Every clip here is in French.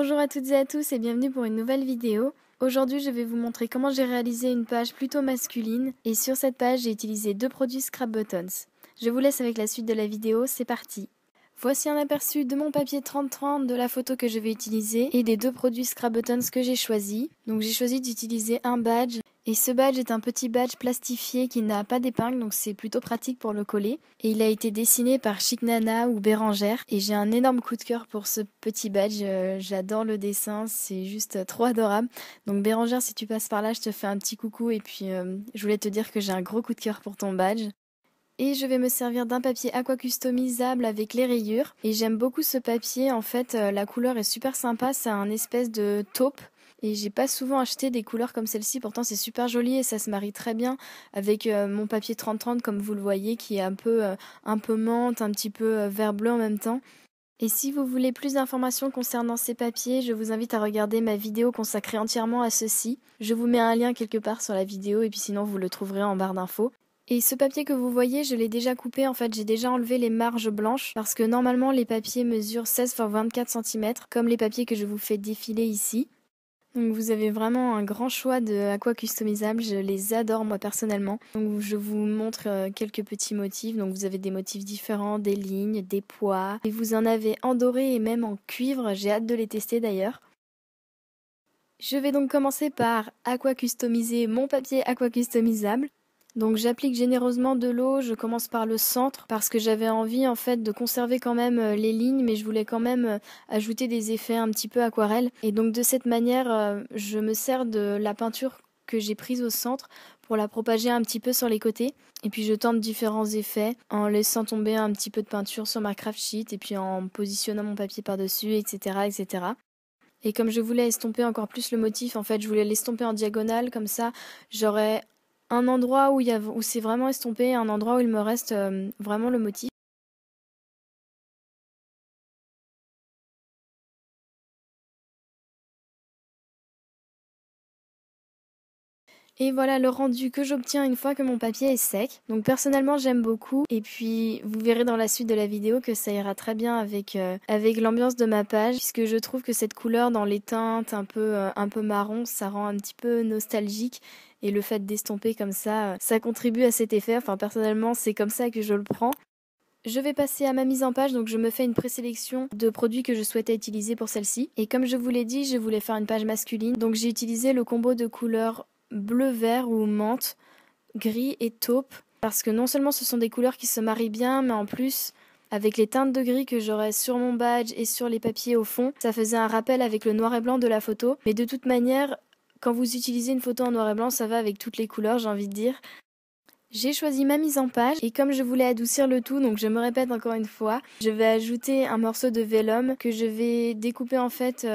Bonjour à toutes et à tous et bienvenue pour une nouvelle vidéo. Aujourd'hui je vais vous montrer comment j'ai réalisé une page plutôt masculine et sur cette page j'ai utilisé deux produits Scrap Buttons. Je vous laisse avec la suite de la vidéo, c'est parti. Voici un aperçu de mon papier 30-30, de la photo que je vais utiliser et des deux produits Scrap Buttons que j'ai choisis. Donc j'ai choisi d'utiliser un badge et ce badge est un petit badge plastifié qui n'a pas d'épingle donc c'est plutôt pratique pour le coller. Et il a été dessiné par Chic Nana ou Bérangère et j'ai un énorme coup de cœur pour ce petit badge. J'adore le dessin, c'est juste trop adorable. Donc Bérangère, si tu passes par là, je te fais un petit coucou et puis je voulais te dire que j'ai un gros coup de cœur pour ton badge. Et je vais me servir d'un papier aqua customisable avec les rayures. Et j'aime beaucoup ce papier, en fait la couleur est super sympa, c'est un espèce de taupe. Et j'ai pas souvent acheté des couleurs comme celle-ci, pourtant c'est super joli et ça se marie très bien avec mon papier 30-30 comme vous le voyez qui est un peu menthe, un petit peu vert bleu en même temps. Et si vous voulez plus d'informations concernant ces papiers, je vous invite à regarder ma vidéo consacrée entièrement à ceci. Je vous mets un lien quelque part sur la vidéo et puis sinon vous le trouverez en barre d'infos. Et ce papier que vous voyez, je l'ai déjà coupé, en fait j'ai déjà enlevé les marges blanches parce que normalement les papiers mesurent 16 x 24 cm comme les papiers que je vous fais défiler ici. Donc vous avez vraiment un grand choix de aqua customisables, je les adore moi personnellement. Donc je vous montre quelques petits motifs, donc vous avez des motifs différents, des lignes, des pois, et vous en avez en doré et même en cuivre, j'ai hâte de les tester d'ailleurs. Je vais donc commencer par aqua customiser mon papier aqua customisable. Donc j'applique généreusement de l'eau, je commence par le centre parce que j'avais envie en fait de conserver quand même les lignes mais je voulais quand même ajouter des effets un petit peu aquarelle. Et donc de cette manière je me sers de la peinture que j'ai prise au centre pour la propager un petit peu sur les côtés. Et puis je tente différents effets en laissant tomber un petit peu de peinture sur ma craft sheet et puis en positionnant mon papier par-dessus, etc., etc. Et comme je voulais estomper encore plus le motif, en fait je voulais l'estomper en diagonale, comme ça j'aurais un endroit où c'est vraiment estompé, un endroit où il me reste vraiment le motif. Et voilà le rendu que j'obtiens une fois que mon papier est sec. Donc personnellement j'aime beaucoup et puis vous verrez dans la suite de la vidéo que ça ira très bien avec l'ambiance de ma page puisque je trouve que cette couleur dans les teintes un peu marron ça rend un petit peu nostalgique. Et le fait d'estomper comme ça contribue à cet effet. Enfin personnellement c'est comme ça que je le prends. Je vais passer à ma mise en page, donc je me fais une présélection de produits que je souhaitais utiliser pour celle-ci. Et comme je vous l'ai dit, je voulais faire une page masculine, donc j'ai utilisé le combo de couleurs bleu-vert ou menthe, gris et taupe, parce que non seulement ce sont des couleurs qui se marient bien, mais en plus, avec les teintes de gris que j'aurais sur mon badge et sur les papiers au fond, ça faisait un rappel avec le noir et blanc de la photo. Mais de toute manière, quand vous utilisez une photo en noir et blanc, ça va avec toutes les couleurs, j'ai envie de dire. J'ai choisi ma mise en page et comme je voulais adoucir le tout, donc je me répète encore une fois, je vais ajouter un morceau de vélum que je vais découper en fait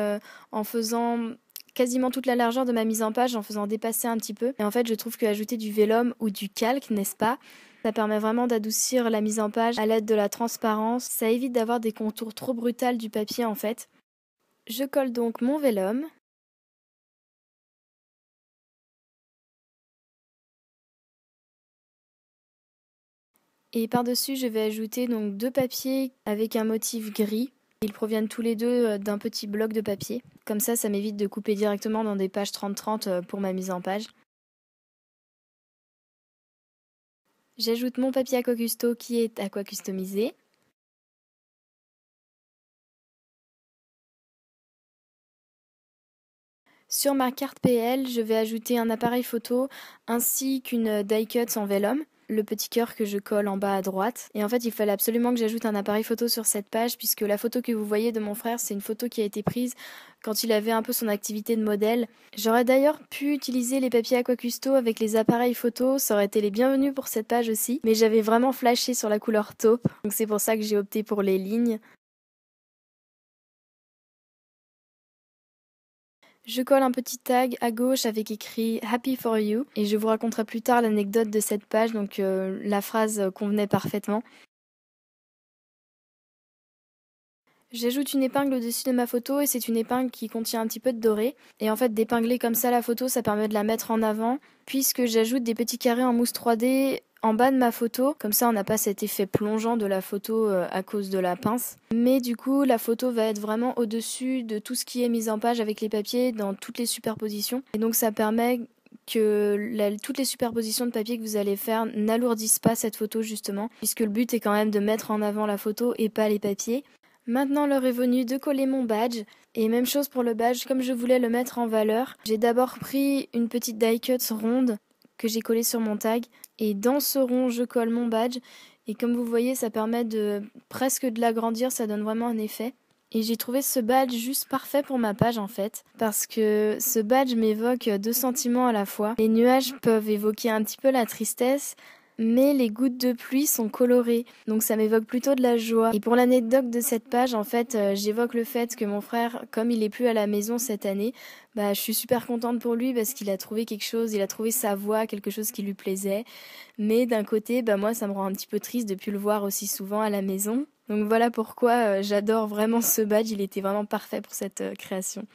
en faisant quasiment toute la largeur de ma mise en page, en faisant dépasser un petit peu. Et en fait je trouve qu'ajouter du vélum ou du calque, n'est-ce pas, ça permet vraiment d'adoucir la mise en page à l'aide de la transparence. Ça évite d'avoir des contours trop brutals du papier en fait. Je colle donc mon vélum. Et par-dessus, je vais ajouter donc deux papiers avec un motif gris. Ils proviennent tous les deux d'un petit bloc de papier. Comme ça m'évite de couper directement dans des pages 30-30 pour ma mise en page. J'ajoute mon papier aqua custo qui est aqua customisé. Sur ma carte PL, je vais ajouter un appareil photo ainsi qu'une die cut en vélum. Le petit cœur que je colle en bas à droite. Et en fait, il fallait absolument que j'ajoute un appareil photo sur cette page puisque la photo que vous voyez de mon frère, c'est une photo qui a été prise quand il avait un peu son activité de modèle. J'aurais d'ailleurs pu utiliser les papiers aqua custo avec les appareils photo, ça aurait été les bienvenus pour cette page aussi, mais j'avais vraiment flashé sur la couleur taupe, donc c'est pour ça que j'ai opté pour les lignes. Je colle un petit tag à gauche avec écrit Happy for you et je vous raconterai plus tard l'anecdote de cette page, donc la phrase convenait parfaitement. J'ajoute une épingle au-dessus de ma photo et c'est une épingle qui contient un petit peu de doré. Et en fait d'épingler comme ça la photo, ça permet de la mettre en avant puisque j'ajoute des petits carrés en mousse 3D en bas de ma photo, comme ça on n'a pas cet effet plongeant de la photo à cause de la pince. Mais du coup la photo va être vraiment au-dessus de tout ce qui est mis en page avec les papiers dans toutes les superpositions. Et donc ça permet que toutes les superpositions de papier que vous allez faire n'alourdissent pas cette photo justement, puisque le but est quand même de mettre en avant la photo et pas les papiers. Maintenant l'heure est venue de coller mon badge, et même chose pour le badge, comme je voulais le mettre en valeur, j'ai d'abord pris une petite die cut ronde que j'ai collée sur mon tag, et dans ce rond je colle mon badge, et comme vous voyez ça permet presque de l'agrandir, ça donne vraiment un effet. Et j'ai trouvé ce badge juste parfait pour ma page en fait, parce que ce badge m'évoque deux sentiments à la fois. Les nuages peuvent évoquer un petit peu la tristesse, mais les gouttes de pluie sont colorées, donc ça m'évoque plutôt de la joie. Et pour l'anecdote de cette page, en fait, j'évoque le fait que mon frère, comme il est plus à la maison cette année, je suis super contente pour lui parce qu'il a trouvé quelque chose, il a trouvé sa voie, quelque chose qui lui plaisait. Mais d'un côté, moi, ça me rend un petit peu triste de plus le voir aussi souvent à la maison. Donc voilà pourquoi j'adore vraiment ce badge, il était vraiment parfait pour cette création.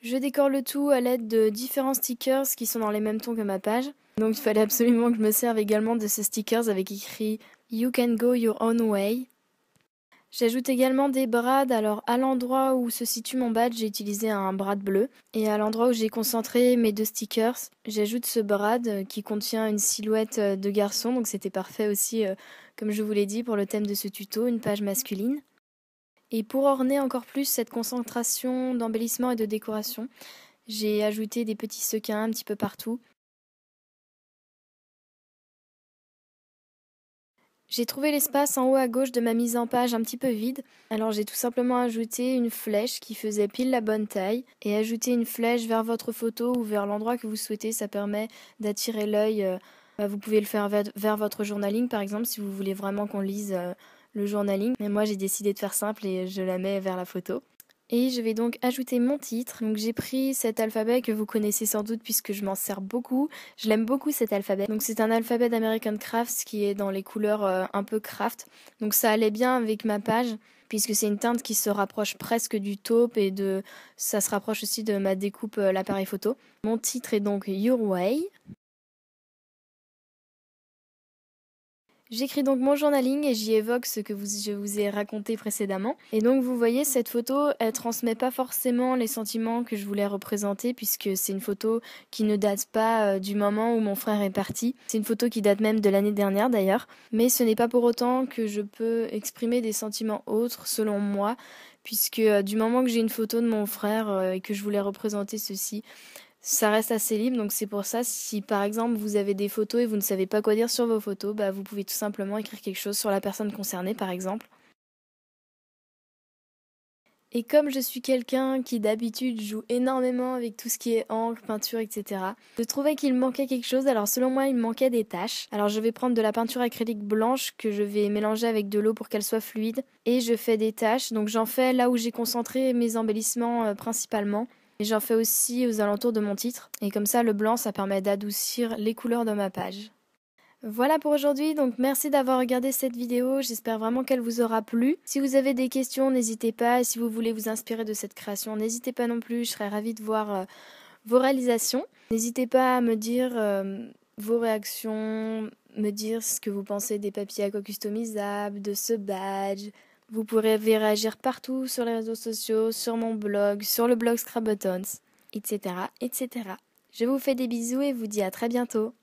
Je décore le tout à l'aide de différents stickers qui sont dans les mêmes tons que ma page. Donc il fallait absolument que je me serve également de ces stickers avec écrit You can go your own way. J'ajoute également des brades, alors à l'endroit où se situe mon badge, j'ai utilisé un brad bleu. Et à l'endroit où j'ai concentré mes deux stickers, j'ajoute ce brad qui contient une silhouette de garçon, donc c'était parfait aussi, comme je vous l'ai dit, pour le thème de ce tuto, une page masculine. Et pour orner encore plus cette concentration d'embellissement et de décoration, j'ai ajouté des petits sequins un petit peu partout. J'ai trouvé l'espace en haut à gauche de ma mise en page un petit peu vide, alors j'ai tout simplement ajouté une flèche qui faisait pile la bonne taille, et ajouter une flèche vers votre photo ou vers l'endroit que vous souhaitez, ça permet d'attirer l'œil. Vous pouvez le faire vers votre journaling par exemple si vous voulez vraiment qu'on lise le journaling, mais moi j'ai décidé de faire simple et je la mets vers la photo. Et je vais donc ajouter mon titre. Donc j'ai pris cet alphabet que vous connaissez sans doute puisque je m'en sers beaucoup. Je l'aime beaucoup cet alphabet. Donc c'est un alphabet d'American Crafts qui est dans les couleurs un peu craft. Donc ça allait bien avec ma page puisque c'est une teinte qui se rapproche presque du taupe et ça se rapproche aussi de ma découpe l'appareil photo. Mon titre est donc Your Way. J'écris donc mon journaling et j'y évoque ce que je vous ai raconté précédemment. Et donc vous voyez, cette photo, elle transmet pas forcément les sentiments que je voulais représenter puisque c'est une photo qui ne date pas du moment où mon frère est parti. C'est une photo qui date même de l'année dernière d'ailleurs. Mais ce n'est pas pour autant que je peux exprimer des sentiments autres selon moi, puisque du moment que j'ai une photo de mon frère et que je voulais représenter ceci, ça reste assez libre, donc c'est pour ça, si par exemple vous avez des photos et vous ne savez pas quoi dire sur vos photos, vous pouvez tout simplement écrire quelque chose sur la personne concernée par exemple. Et comme je suis quelqu'un qui d'habitude joue énormément avec tout ce qui est encre, peinture, etc., je trouvais qu'il manquait quelque chose, alors selon moi il manquait des taches. Alors je vais prendre de la peinture acrylique blanche que je vais mélanger avec de l'eau pour qu'elle soit fluide, et je fais des taches, donc j'en fais là où j'ai concentré mes embellissements principalement. Et j'en fais aussi aux alentours de mon titre. Et comme ça, le blanc, ça permet d'adoucir les couleurs de ma page. Voilà pour aujourd'hui, donc merci d'avoir regardé cette vidéo, j'espère vraiment qu'elle vous aura plu. Si vous avez des questions, n'hésitez pas, et si vous voulez vous inspirer de cette création, n'hésitez pas non plus, je serais ravie de voir vos réalisations. N'hésitez pas à me dire vos réactions, me dire ce que vous pensez des papiers à coque customisables, de ce badge. Vous pourrez réagir partout sur les réseaux sociaux, sur mon blog, sur le blog Scrap Buttons, etc., etc. Je vous fais des bisous et vous dis à très bientôt.